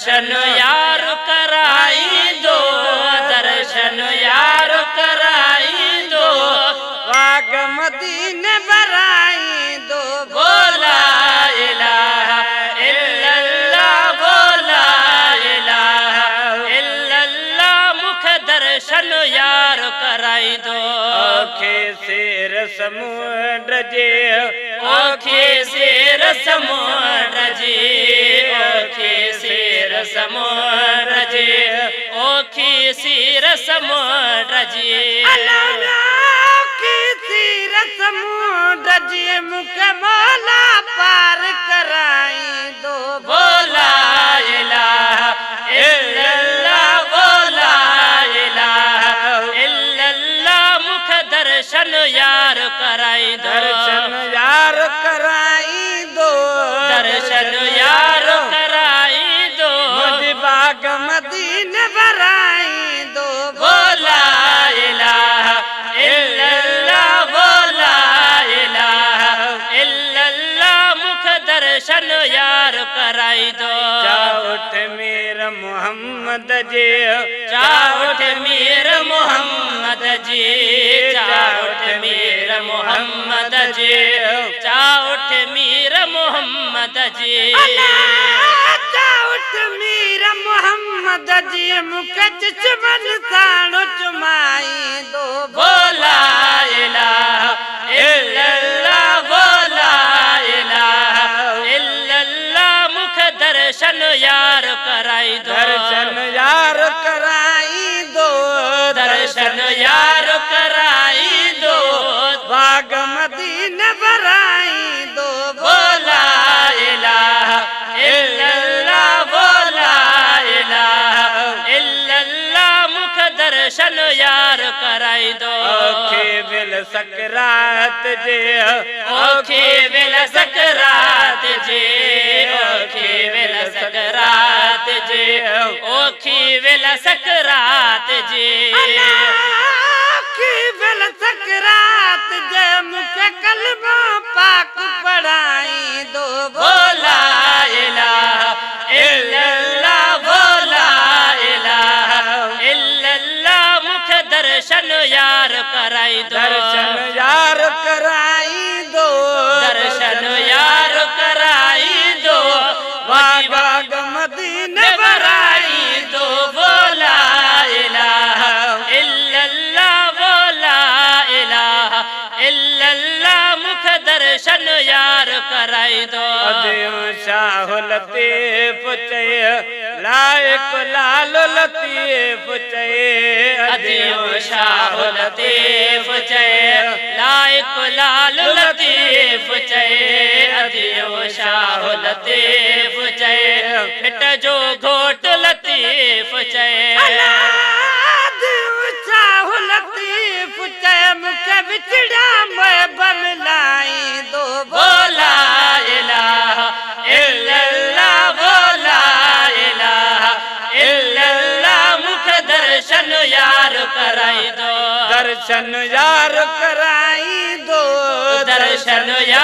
दर्शन यार कराई दो, दर्शन यार कराई दो, बाग मदीने बराई दो, बोला इलाहा इल्लल्लाह, बोला इलाहा इल्लल्लाह, मुख दर्शन यार कराई दो। ओखे शेर समुद्र जे, ओखे शेर समुद्र जी, ओखे शेर समुद्र जी, ओखे शेर समुद्र जी, ओखे शेर समुद्र जी, मुख मौला पार कराई दो, बोला इलाहा इल्लल्लाह, बोला इलाहा इल्लल्लाह, मुख दर्शन यार कराई दो, दर्शन यार कराई दो, दर्शन यार कराई दो, मुझे बाग मदीने बराई दो, बोला इलाहा इल्लल्लाह, बोला इलाहा इल्लल्लाह, मुख दर्शन यार कराई दो। चाउठ मेरा मोहम्मद जी, चाउठ मीर मोहम्मद जी, चाउठ मीर मोहम्मद जी, चाउठ मीर मोहम्मद जी, चाउठ मेरा मोहम्मद जी, मुख चुमन साणो चुमाई दो, बोला इलाहा इल्लल्लाह, बोला इलाहा इल्लल्लाह, मुख दर्शन यार कराई दो, दर्शन यार कराई दो, दर्शन यार कराई दो, बाग मदीने बराई दो, बोला इलाहा इल्लल्लाह, बोला इलाहा इल्लल्लाह, मुख दर्शन यार कराई दो। ओखे बिल सकरात जे, ओखे बिल सकरात जी, ओखे बिल सकरात जी, ओखे बिल सकरात जी, ओखे बिल सकरात जे, मुख कलमा पाक पढ़ाई दो, बोला इलाहा इल्लल्लाह, बोला इलाहा इल्लल्लाह, मुख दर्शन यार कराई दो, दर्शन यार कराई दो, दर्शन यार कराई दो, बाग मदीने बराई दो, बोला इलाहा इल्लल्लाह, बोला इलाहा इल्लल्लाह, मुख दर्शन यार कराई दो। अदियो शाह लतीफ चए, लाइक लाल लतीफ चए, अदियो शाह लतीफ चए, लाइक लाल लतीफ चए, अदियो शाह लतीफ चए, मिट जो घोट लतीफ चए, अदियो शाह लतीफ चए, मुख विछड़ा में बमलाई दो, बोला इलाहा इल्लल्लाह, बोला इलाहा इल्लल्लाह, मुख दर्शन यार कराई दो, दर्शन यार कराई दो, दर्शन यार